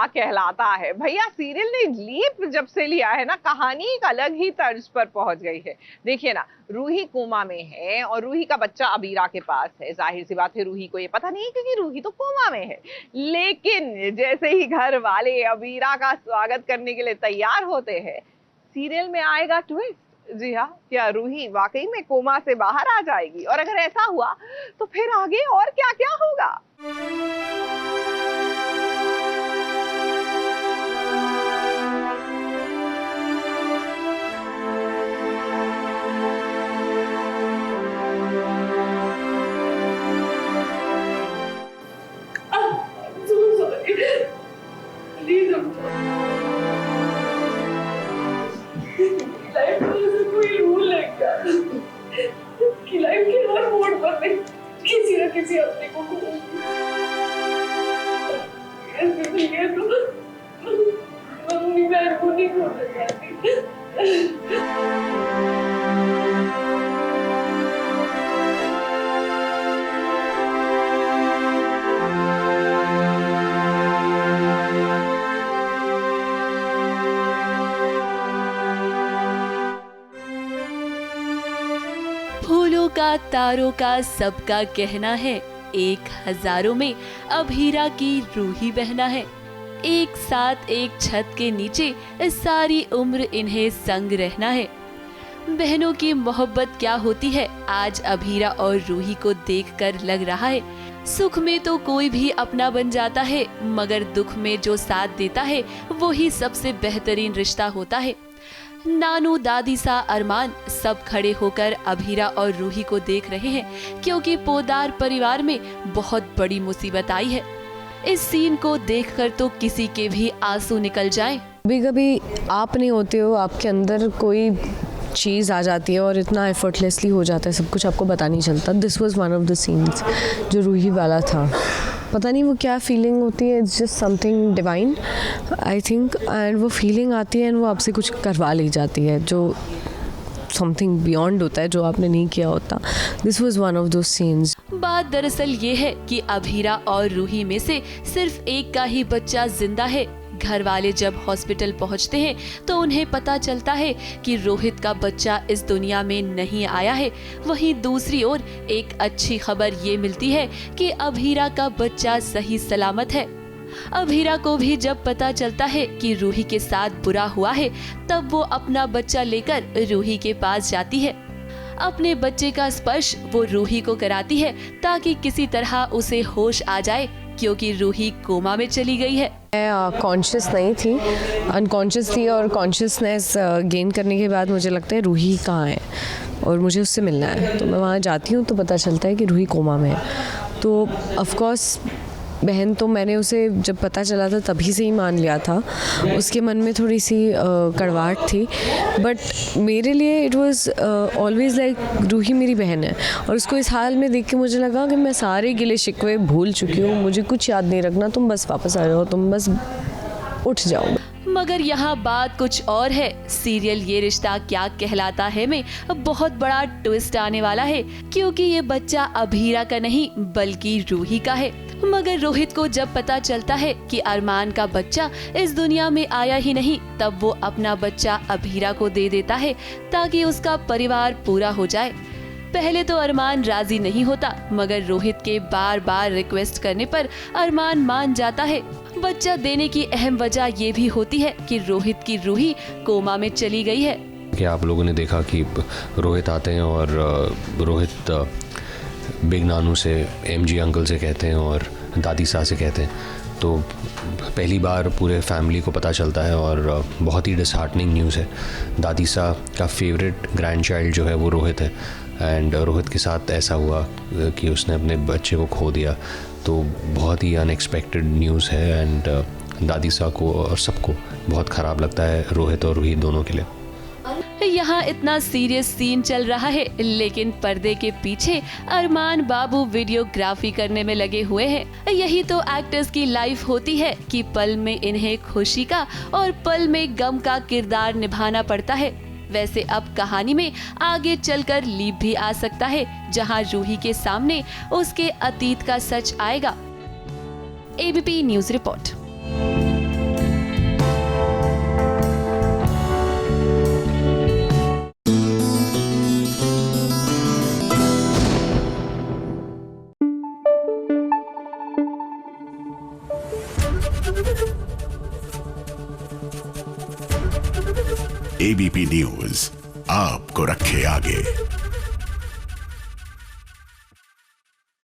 क्या कहलाता है। भैया सीरियल ने लीप जब से लिया है ना, कहानी एक अलग ही तर्ज पर पहुंच गई है। देखिए ना, रूही कोमा में है और रूही का बच्चा अबीरा के पास है। जाहिर सी बात है रूही को ये पता नहीं क्योंकि रूही तो कोमा में है। लेकिन जैसे ही घर वाले अबीरा का स्वागत करने के लिए तैयार होते हैं, सीरियल में आएगा ट्विस्ट। जी हाँ, क्या रूही वाकई में कोमा से बाहर आ जाएगी? और अगर ऐसा हुआ तो फिर आगे और क्या क्या होगा? किसी अपने को मम्मी बहन को नहीं खोना चाहती। फूलों का, तारों का सबका कहना है, एक हजारों में अबीरा की रूही बहना है। एक साथ एक छत के नीचे सारी उम्र इन्हें संग रहना है। बहनों की मोहब्बत क्या होती है आज अबीरा और रूही को देखकर लग रहा है। सुख में तो कोई भी अपना बन जाता है, मगर दुख में जो साथ देता है वो ही सबसे बेहतरीन रिश्ता होता है। नानू, दादी सा, अरमान सब खड़े होकर अबीरा और रूही को देख रहे हैं, क्योंकि पोदार परिवार में बहुत बड़ी मुसीबत आई है। इस सीन को देखकर तो किसी के भी आंसू निकल जाएं। कभी कभी आप नहीं होते हो, आपके अंदर कोई चीज़ आ जाती है और इतना एफर्टलेसली हो जाता है सब कुछ, आपको पता नहीं चलता। This was one of the scenes जो रूही वाला था। पता नहीं वो क्या फीलिंग होती है, it's just something divine I think, and वो फीलिंग आती है एंड वो आपसे कुछ करवा ली जाती है, जो समथिंग बियॉन्ड होता है, जो आपने नहीं किया होता। This was one of those scenes. बात दरअसल ये है कि अबीरा और रूही में से सिर्फ एक का ही बच्चा जिंदा है। घर वाले जब हॉस्पिटल पहुंचते हैं तो उन्हें पता चलता है कि रोहित का बच्चा इस दुनिया में नहीं आया है। वहीं दूसरी ओर एक अच्छी खबर ये मिलती है कि अबीरा का बच्चा सही सलामत है। अबीरा को भी जब पता चलता है कि रूही के साथ बुरा हुआ है, तब वो अपना बच्चा लेकर रूही के पास जाती है। अपने बच्चे का स्पर्श वो रूही को कराती है ताकि किसी तरह उसे होश आ जाए, क्योंकि रूही कोमा में चली गई है। मैं कॉन्शियस नहीं थी, अनकॉन्शियस थी, और कॉन्शियसनेस गेन करने के बाद मुझे लगता है रूही कहाँ है और मुझे उससे मिलना है। तो मैं वहाँ जाती हूँ तो पता चलता है कि रूही कोमा में है। तो ऑफ कोर्स बहन तो मैंने उसे जब पता चला था तभी से ही मान लिया था। उसके मन में थोड़ी सी कड़वाहट थी, बट मेरे लिए it was always like Ruhi मेरी बहन है। और उसको इस हाल में देख के मुझे लगा कि मैं सारे गिले शिकवे भूल चुकी हूँ, मुझे कुछ याद नहीं रखना, तुम बस वापस आ जाओ, तुम बस उठ जाओ। मगर यहाँ बात कुछ और है। सीरियल ये रिश्ता क्या कहलाता है में बहुत बड़ा ट्विस्ट आने वाला है, क्योंकि ये बच्चा अबीरा का नहीं बल्कि रूही का है। मगर रोहित को जब पता चलता है कि अरमान का बच्चा इस दुनिया में आया ही नहीं, तब वो अपना बच्चा अबीरा को दे देता है ताकि उसका परिवार पूरा हो जाए। पहले तो अरमान राजी नहीं होता, मगर रोहित के बार बार रिक्वेस्ट करने पर अरमान मान जाता है। बच्चा देने की अहम वजह ये भी होती है कि रोहित की रूही कोमा में चली गई है। कि आप लोगों ने देखा कि रोहित आते हैं और रोहित बिग नानू से, एमजी अंकल से कहते हैं और दादी सा से कहते हैं। तो पहली बार पूरे फैमिली को पता चलता है और बहुत ही डिसहार्टनिंग न्यूज़ है। दादी सा का फेवरेट ग्रैंड चाइल्ड जो है वो रोहित है, एंड रोहित के साथ ऐसा हुआ कि उसने अपने बच्चे को खो दिया। तो बहुत ही अनएक्सपेक्टेड न्यूज़ है, एंड दादी सा को और सबको बहुत ख़राब लगता है, रोहित और रूही दोनों के लिए। यहाँ इतना सीरियस सीन चल रहा है, लेकिन पर्दे के पीछे अरमान बाबू वीडियोग्राफी करने में लगे हुए हैं। यही तो एक्टर्स की लाइफ होती है कि पल में इन्हें खुशी का और पल में गम का किरदार निभाना पड़ता है। वैसे अब कहानी में आगे चलकर लीप भी आ सकता है, जहाँ रूही के सामने उसके अतीत का सच आएगा। ABP news report. ABP news आपको रखे आगे।